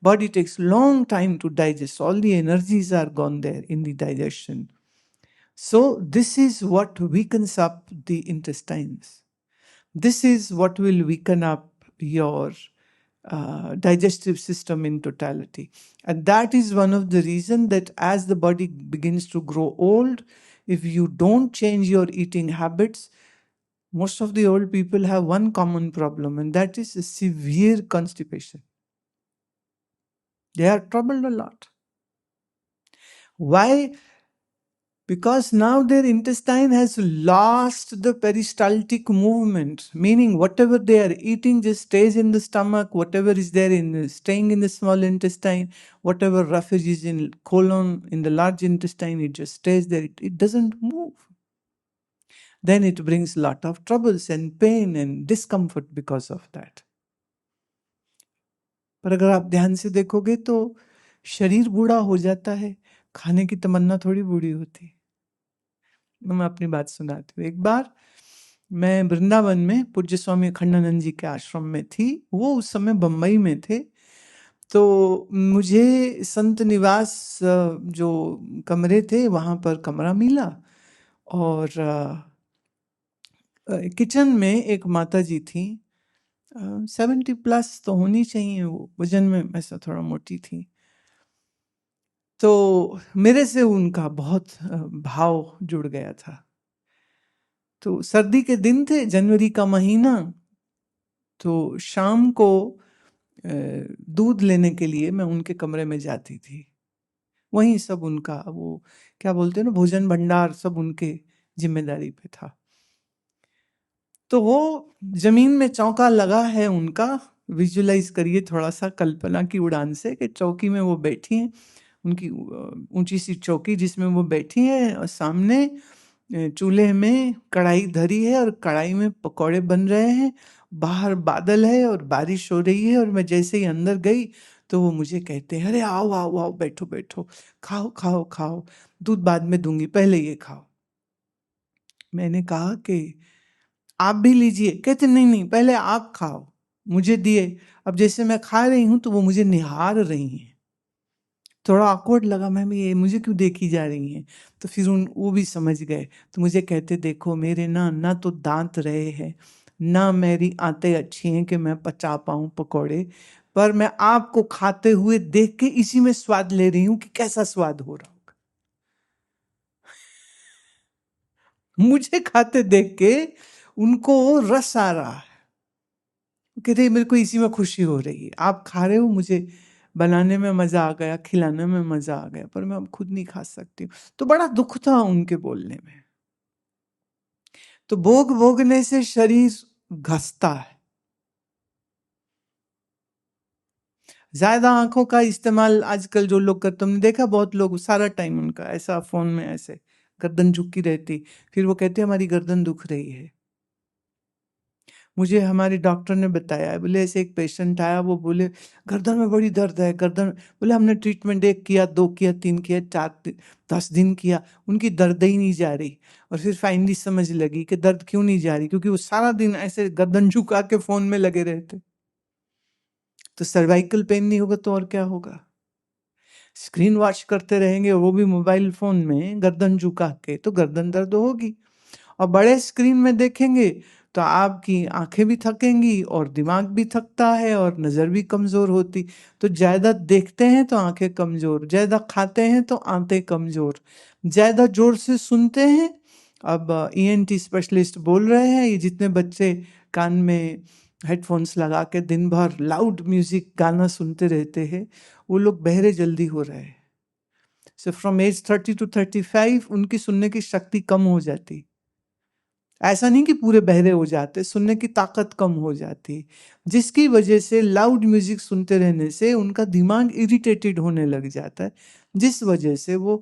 Body takes long time to digest. All the energies are gone there in the digestion. So this is what weakens up the intestines. This is what will weaken up your digestive system in totality. And that is one of the reasons that as the body begins to grow old, if you don't change your eating habits, most of the old people have one common problem, and that is a severe constipation. They are troubled a lot. Why? Because now their intestine has lost the peristaltic movement, meaning whatever they are eating just stays in the stomach, whatever is there staying in the small intestine, whatever roughage is in colon, in the large intestine, it just stays there. It doesn't move. Then it brings a lot of troubles and pain and discomfort because of that. पर अगर आप ध्यान से देखोगे तो शरीर बूढ़ा हो जाता है, खाने की तमन्ना थोड़ी बूढ़ी होती। मैं अपनी बात सुनाती हूँ। एक बार मैं वृंदावन में पूज्य स्वामी अखंडानंद जी के आश्रम में थी। वो उस समय बम्बई में थे। तो मुझे संत निवास जो कमरे थे वहाँ पर कमरा मिला और किचन में एक माता जी थी। 70 प्लस तो होनी चाहिए, वो वजन में ऐसा थोड़ा मोटी थी। तो मेरे से उनका बहुत भाव जुड़ गया था। तो सर्दी के दिन थे, जनवरी का महीना। तो शाम को दूध लेने के लिए मैं उनके कमरे में जाती थी। वहीं सब उनका वो क्या बोलते हैं ना, भोजन भंडार सब उनके जिम्मेदारी पे था। तो वो जमीन में चौका लगा है उनका, विजुलाइज करिए थोड़ा सा कल्पना की उड़ान से कि चौकी में वो बैठी हैं, उनकी ऊंची सी चौकी जिसमें वो बैठी हैं और सामने चूल्हे में कढ़ाई धरी है और कढ़ाई में पकौड़े बन रहे हैं। बाहर बादल है और बारिश हो रही है और मैं जैसे ही अंदर गई तो वो मुझे कहते हैं, अरे आओ आओ आओ, बैठो बैठो, खाओ खाओ खाओ, दूध बाद में दूंगी, पहले ये खाओ। मैंने कहा कि आप भी लीजिए। कहते नहीं नहीं, पहले आप खाओ। मुझे दिए। अब जैसे मैं खा रही हूं तो वो मुझे निहार रही हैं। थोड़ा ऑकवर्ड लगा, मैम ये मुझे क्यों देखी जा रही हैं। तो फिर वो भी समझ गए। तो मुझे कहते, देखो मेरे ना तो दांत रहे हैं, ना मेरी आंतें अच्छी हैं कि मैं पचा पाऊं पकौड़े, पर मैं आपको खाते हुए देख के इसी में स्वाद ले रही हूं कि कैसा स्वाद हो रहा होगा। मुझे खाते देख के उनको रस आ रहा है। कहते हैं मेरे को इसी में खुशी हो रही है, आप खा रहे हो, मुझे बनाने में मजा आ गया, खिलाने में मजा आ गया, पर मैं अब खुद नहीं खा सकती हूँ। तो बड़ा दुख था उनके बोलने में। तो भोगने से शरीर घसता है। ज्यादा आंखों का इस्तेमाल आजकल जो लोग करते, तुमने देखा बहुत लोग सारा टाइम उनका ऐसा फोन में ऐसे गर्दन झुकी रहती, फिर वो कहते हमारी गर्दन दुख रही है। मुझे हमारे डॉक्टर ने बताया है, बोले ऐसे एक पेशेंट आया, वो बोले गर्दन में बड़ी दर्द है, गर्दन। बोले हमने ट्रीटमेंट 1 किया, 2 किया, 3 किया, 4 10 दिन किया, उनकी दर्द ही नहीं जा रही। और फिर फाइनली समझ लगी कि दर्द क्यों नहीं जा रही, क्योंकि वो सारा दिन ऐसे गर्दन झुका के फोन में लगे रहते। तो सर्वाइकल पेन नहीं होगा तो और क्या होगा। स्क्रीन वॉच करते रहेंगे, वो भी मोबाइल फोन में गर्दन झुका के, तो गर्दन दर्द होगी। और बड़े स्क्रीन में देखेंगे तो आपकी आंखें भी थकेंगी और दिमाग भी थकता है और नज़र भी कमज़ोर होती। तो ज़्यादा देखते हैं तो आंखें कमज़ोर, ज़्यादा खाते हैं तो आंतें कमज़ोर, ज़्यादा जोर से सुनते हैं। अब ईएनटी स्पेशलिस्ट बोल रहे हैं, ये जितने बच्चे कान में हेडफोन्स लगा के दिन भर लाउड म्यूजिक गाना सुनते रहते हैं, वो लोग बहरे जल्दी हो रहे हैं। सो फ्रॉम एज 30 to 35 उनकी सुनने की शक्ति कम हो जाती। ऐसा नहीं कि पूरे बहरे हो जाते, सुनने की ताकत कम हो जाती, जिसकी वजह से लाउड म्यूजिक सुनते रहने से उनका दिमाग इरिटेटेड होने लग जाता है, जिस वजह से वो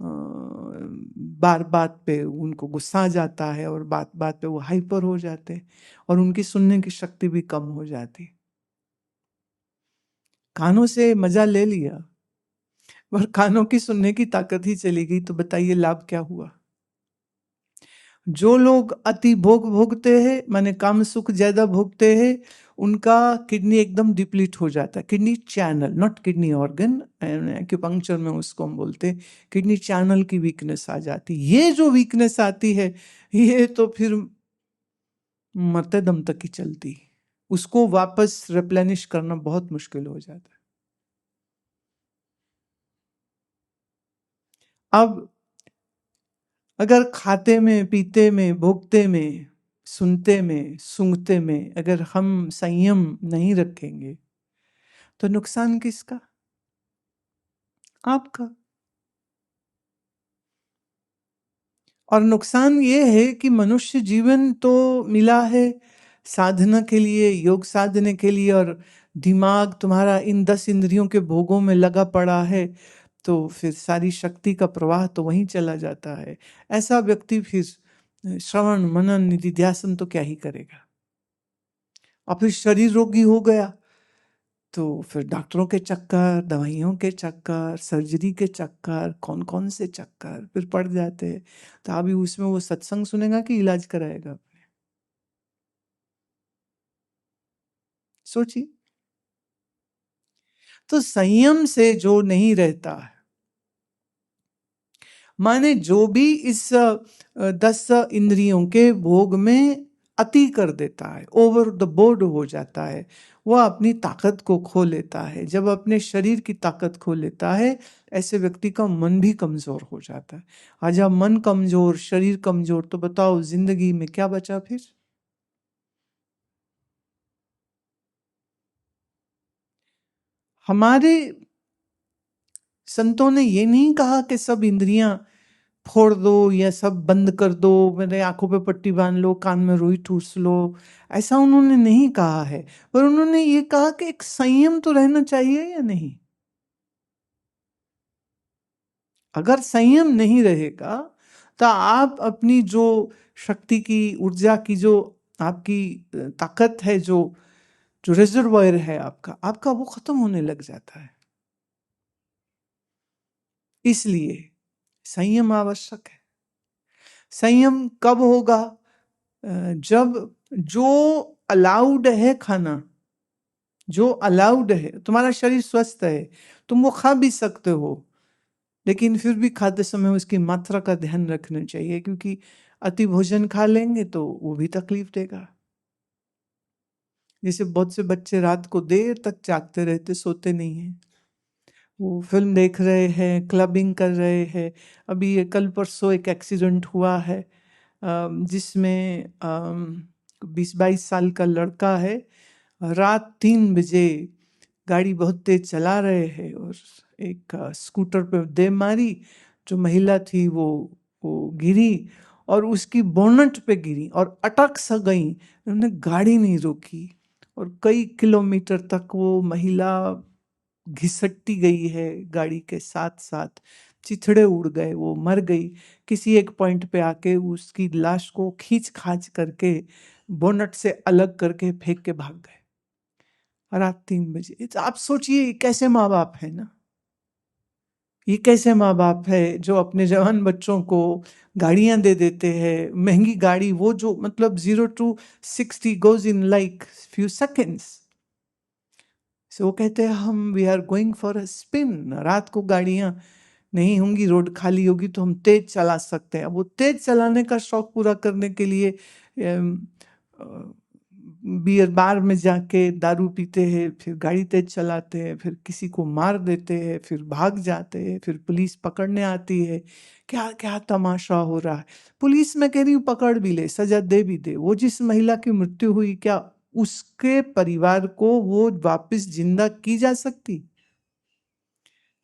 बार बात पे उनको गुस्सा आ जाता है और बात बात पे वो हाइपर हो जाते हैं और उनकी सुनने की शक्ति भी कम हो जाती। कानों से मजा ले लिया और कानों की सुनने की ताकत ही चली गई, तो बताइए लाभ क्या हुआ। जो लोग अति भोग भोगते हैं, माने काम सुख ज्यादा भोगते हैं, उनका किडनी एकदम डिप्लीट हो जाता है। Kidney channel, not kidney organ, acupuncture में उसको हम बोलते हैं, किडनी चैनल की वीकनेस आ जाती है। ये जो वीकनेस आती है, ये तो फिर मरते दम तक ही चलती, उसको वापस रिप्लेनिश करना बहुत मुश्किल हो जाता है। अब अगर खाते में, पीते में, भोगते में, सुनते में, सूंघते में अगर हम संयम नहीं रखेंगे, तो नुकसान किसका? आपका। और नुकसान ये है कि मनुष्य जीवन तो मिला है साधना के लिए, योग साधने के लिए, और दिमाग तुम्हारा इन 10 इंद्रियों के भोगों में लगा पड़ा है, तो फिर सारी शक्ति का प्रवाह तो वहीं चला जाता है। ऐसा व्यक्ति फिर श्रवण मनन निधिध्यासन तो क्या ही करेगा। और फिर शरीर रोगी हो गया तो फिर डॉक्टरों के चक्कर, दवाइयों के चक्कर, सर्जरी के चक्कर, कौन कौन से चक्कर फिर पड़ जाते हैं। तो अभी उसमें वो सत्संग सुनेगा कि इलाज कराएगा? सोचिए। तो संयम से जो नहीं रहता है, माने जो भी इस 10 इंद्रियों के भोग में अति कर देता है, ओवर द बोर्ड हो जाता है, वह अपनी ताकत को खो लेता है। जब अपने शरीर की ताकत खो लेता है, ऐसे व्यक्ति का मन भी कमजोर हो जाता है। आज जब मन कमजोर, शरीर कमजोर, तो बताओ जिंदगी में क्या बचा फिर? हमारे संतों ने ये नहीं कहा कि सब इंद्रियां फोड़ दो या सब बंद कर दो, मेरे आंखों पे पट्टी बांध लो, कान में रुई ठूस लो। ऐसा उन्होंने नहीं कहा है, पर उन्होंने ये कहा कि एक संयम तो रहना चाहिए या नहीं। अगर संयम नहीं रहेगा तो आप अपनी जो शक्ति की, ऊर्जा की, जो आपकी ताकत है, जो जो रिजर्वायर है आपका आपका वो खत्म होने लग जाता है। इसलिए संयम आवश्यक है। संयम कब होगा? जब जो अलाउड है खाना, जो अलाउड है, तुम्हारा शरीर स्वस्थ है, तुम वो खा भी सकते हो, लेकिन फिर भी खाते समय उसकी मात्रा का ध्यान रखना चाहिए, क्योंकि अति भोजन खा लेंगे तो वो भी तकलीफ देगा। जैसे बहुत से बच्चे रात को देर तक जागते रहते, सोते नहीं हैं, वो फिल्म देख रहे हैं, क्लबिंग कर रहे हैं। अभी ये कल परसों एक एक्सीडेंट हुआ है, जिसमें 20-22 साल का लड़का है, रात 3 बजे गाड़ी बहुत तेज चला रहे हैं और एक स्कूटर पे दे मारी। जो महिला थी वो गिरी और उसकी बोनट पे गिरी और अटक सा गई। उन्होंने गाड़ी नहीं रोकी और कई किलोमीटर तक वो महिला घिसटती गई है गाड़ी के साथ साथ, चिथड़े उड़ गए, वो मर गई। किसी एक पॉइंट पे आके उसकी लाश को खींच खाच करके बोनट से अलग करके फेंक के भाग गए रात 3 बजे। तो आप सोचिए ये कैसे माँ बाप है ना, ये कैसे माँ बाप है जो अपने जवान बच्चों को गाड़ियां दे देते हैं, महंगी गाड़ी, वो जो मतलब 0 to 60 goes in like few seconds. So वो कहते हैं हम we are going for a spin. रात को गाड़ियां नहीं होंगी, रोड खाली होगी तो हम तेज चला सकते हैं। अब वो तेज चलाने का शौक पूरा करने के लिए बियर बार में जाके दारू पीते हैं, फिर गाड़ी तेज चलाते हैं, फिर किसी को मार देते हैं, फिर भाग जाते हैं, फिर पुलिस पकड़ने आती है। क्या क्या तमाशा हो रहा है। पुलिस में कह रही हूँ पकड़ भी ले, सजा दे भी दे, वो जिस महिला की मृत्यु हुई, क्या उसके परिवार को वो वापस जिंदा की जा सकती?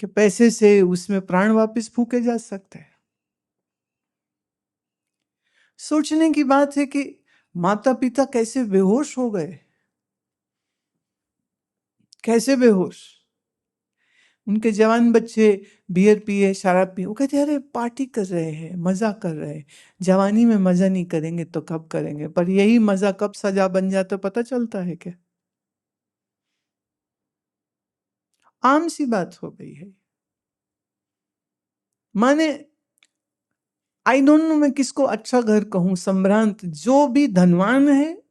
कि पैसे से उसमें प्राण वापस फूके जा सकते हैं? सोचने की बात है कि माता पिता कैसे बेहोश हो गए, कैसे बेहोश। उनके जवान बच्चे बियर पिए, शराब पिए, वो कहते अरे पार्टी कर रहे हैं, मजा कर रहे हैं। जवानी में मजा नहीं करेंगे तो कब करेंगे? पर यही मजा कब सजा बन जाता पता चलता है क्या? आम सी बात हो गई है। माने आई डोंट नो मैं किसको अच्छा घर कहूं, संभ्रांत। जो भी धनवान है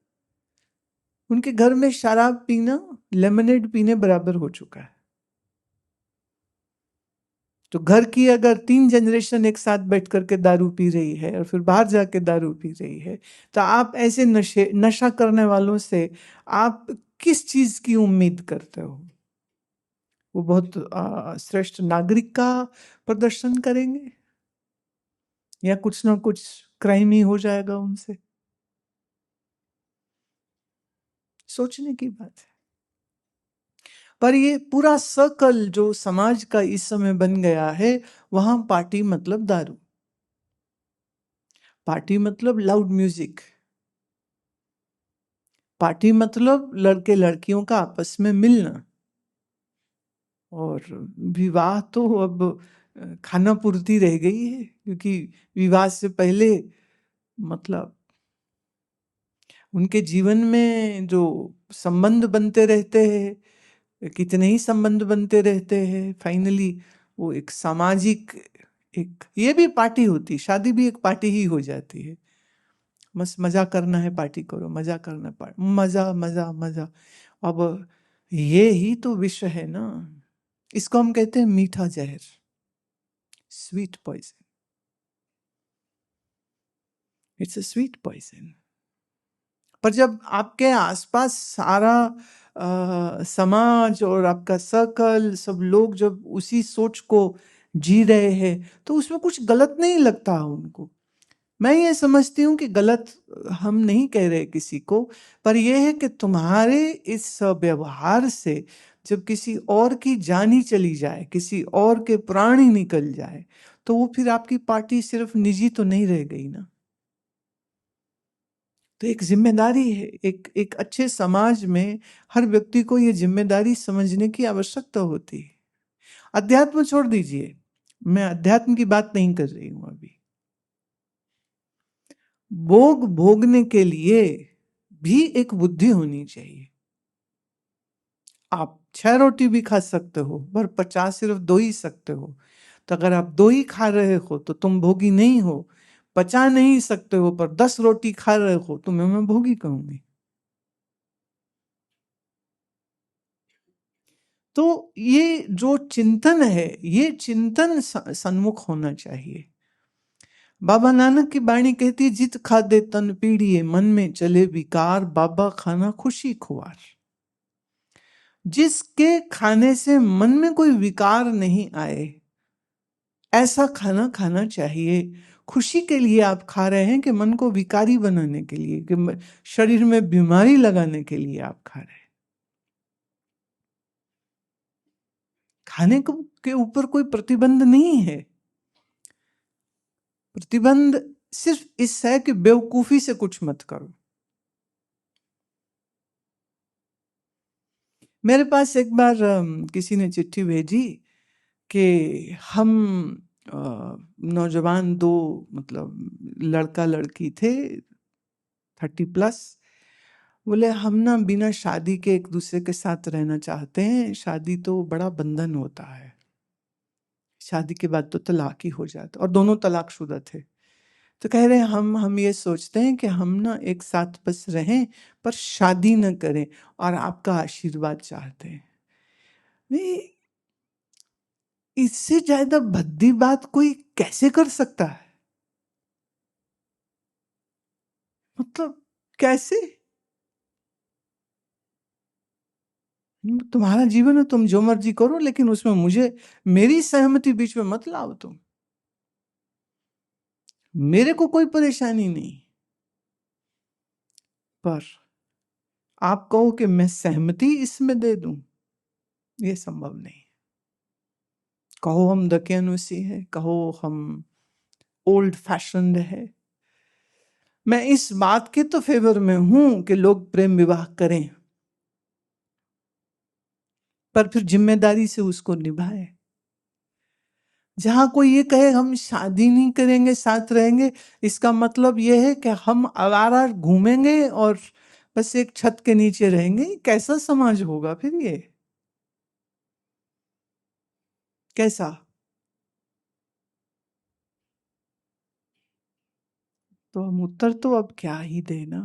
उनके घर में शराब पीना लेमनेड पीने बराबर हो चुका है। तो घर की अगर 3 जनरेशन एक साथ बैठ करके दारू पी रही है और फिर बाहर जाके दारू पी रही है, तो आप ऐसे नशा करने वालों से आप किस चीज की उम्मीद करते हो? वो बहुत श्रेष्ठ नागरिक का प्रदर्शन करेंगे या कुछ ना कुछ क्राइम ही हो जाएगा उनसे? सोचने की बात है। पर ये पूरा सर्कल जो समाज का इस समय बन गया है, वहां पार्टी मतलब दारू, पार्टी मतलब लाउड म्यूजिक, पार्टी मतलब लड़के लड़कियों का आपस में मिलना, और विवाह तो अब खाना पूर्ति रह गई है, क्योंकि विवाह से पहले मतलब उनके जीवन में जो संबंध बनते रहते हैं, कितने ही संबंध बनते रहते हैं, फाइनली वो एक सामाजिक, एक ये भी पार्टी होती, शादी भी एक पार्टी ही हो जाती है। बस मजा करना है, पार्टी करो, मजा करना है, मजा मजा मजा। अब ये ही तो विश्व है ना, इसको हम कहते हैं मीठा जहर, sweet poison. It's a sweet poison. पर जब आपके आसपास सारा समाज और आपका सर्कल, सब लोग जब उसी सोच को जी रहे हैं, तो उसमें कुछ गलत नहीं लगता उनको। मैं ये समझती हूँ कि गलत हम नहीं कह रहे किसी को, पर यह है कि तुम्हारे इस व्यवहार से जब किसी और की जान ही चली जाए, किसी और के प्राण ही निकल जाए, तो वो फिर आपकी पार्टी सिर्फ निजी तो नहीं रह गई ना। तो एक जिम्मेदारी है, एक अच्छे समाज में हर व्यक्ति को ये जिम्मेदारी समझने की आवश्यकता होती है। अध्यात्म छोड़ दीजिए, मैं अध्यात्म की बात नहीं कर रही हूं अभी। भोग भोगने के लिए भी एक बुद्धि होनी चाहिए। आप 6 रोटी भी खा सकते हो, पर 50 सिर्फ 2 ही सकते हो। तो अगर आप 2 ही खा रहे हो तो तुम भोगी नहीं हो। 50 नहीं सकते हो पर 10 रोटी खा रहे हो, तुम्हें मैं भोगी कहूंगी। तो ये जो चिंतन है, ये चिंतन सन्मुख होना चाहिए। बाबा नानक की वाणी कहती है, जित खादे तन पीड़िए, मन में चले विकार, बाबा खाना खुशी खुआर। जिसके खाने से मन में कोई विकार नहीं आए, ऐसा खाना खाना चाहिए। खुशी के लिए आप खा रहे हैं कि मन को विकारी बनाने के लिए, कि शरीर में बीमारी लगाने के लिए आप खा रहे हैं? खाने को के ऊपर कोई प्रतिबंध नहीं है। प्रतिबंध सिर्फ इस है कि बेवकूफी से कुछ मत करो। मेरे पास एक बार किसी ने चिट्ठी भेजी कि हम नौजवान दो, मतलब लड़का लड़की थे 30+, बोले हम ना बिना शादी के एक दूसरे के साथ रहना चाहते हैं। शादी तो बड़ा बंधन होता है, शादी के बाद तो तलाक ही हो जाता, और दोनों तलाकशुदा थे। तो कह रहे हैं हम ये सोचते हैं कि हम ना एक साथ बस रहें पर शादी न करें, और आपका आशीर्वाद चाहते हैं। इससे ज्यादा भद्दी बात कोई कैसे कर सकता है? मतलब कैसे? तुम्हारा जीवन है, तुम जो मर्जी करो, लेकिन उसमें मुझे, मेरी सहमति बीच में मत लाओ तुम। मेरे को कोई परेशानी नहीं, पर आप कहो कि मैं सहमति इसमें दे दूं, ये संभव नहीं। कहो हम दकियानुसी है, कहो हम ओल्ड फैशन्ड है, मैं इस बात के तो फेवर में हूं कि लोग प्रेम विवाह करें, पर फिर जिम्मेदारी से उसको निभाए। जहां कोई ये कहे हम शादी नहीं करेंगे साथ रहेंगे, इसका मतलब यह है कि हम आवारा घूमेंगे और बस एक छत के नीचे रहेंगे। कैसा समाज होगा फिर ये? कैसा? तो हम उत्तर तो अब क्या ही देना।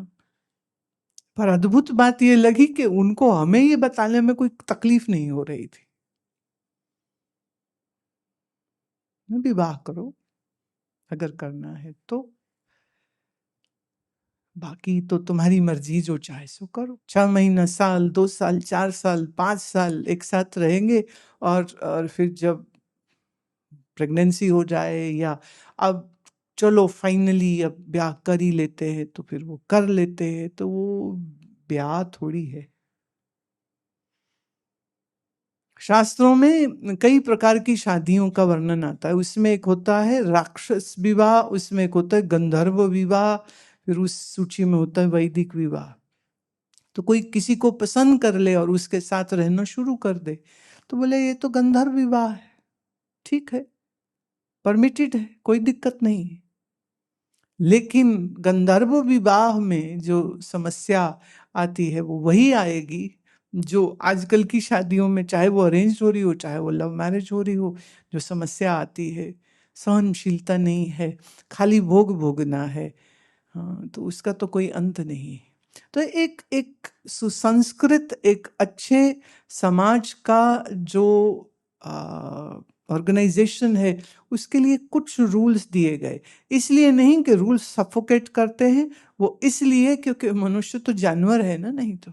पर अद्भुत बात ये लगी कि उनको हमें ये बताने में कोई तकलीफ नहीं हो रही थी। विवाह करो अगर करना है तो, बाकी तो तुम्हारी मर्जी, जो चाहे सो करो। 6 महीना, साल, 2 साल, 4 साल, 5 साल एक साथ रहेंगे, और फिर जब प्रेगनेंसी हो जाए, या अब चलो फाइनली अब ब्याह कर ही लेते हैं, तो फिर वो कर लेते हैं। तो वो ब्याह थोड़ी है। शास्त्रों में कई प्रकार की शादियों का वर्णन आता है। उसमें एक होता है राक्षस विवाह, उसमें एक होता है गंधर्व विवाह, फिर उस सूची में होता है वैदिक विवाह। तो कोई किसी को पसंद कर ले और उसके साथ रहना शुरू कर दे, तो बोले ये तो गंधर्व विवाह है, ठीक है, परमिटेड है, कोई दिक्कत नहीं है। लेकिन गंधर्व विवाह में जो समस्या आती है वो वही आएगी जो आजकल की शादियों में, चाहे वो अरेंज हो रही हो चाहे वो लव मैरिज हो रही हो, जो समस्या आती है, सहनशीलता नहीं है, खाली भोग भोगना है। हाँ, तो उसका तो कोई अंत नहीं है। तो एक एक सुसंस्कृत, एक अच्छे समाज का जो ऑर्गेनाइजेशन है, उसके लिए कुछ रूल्स दिए गए। इसलिए नहीं कि रूल्स सफोकेट करते हैं, वो इसलिए क्योंकि मनुष्य तो जानवर है ना, नहीं तो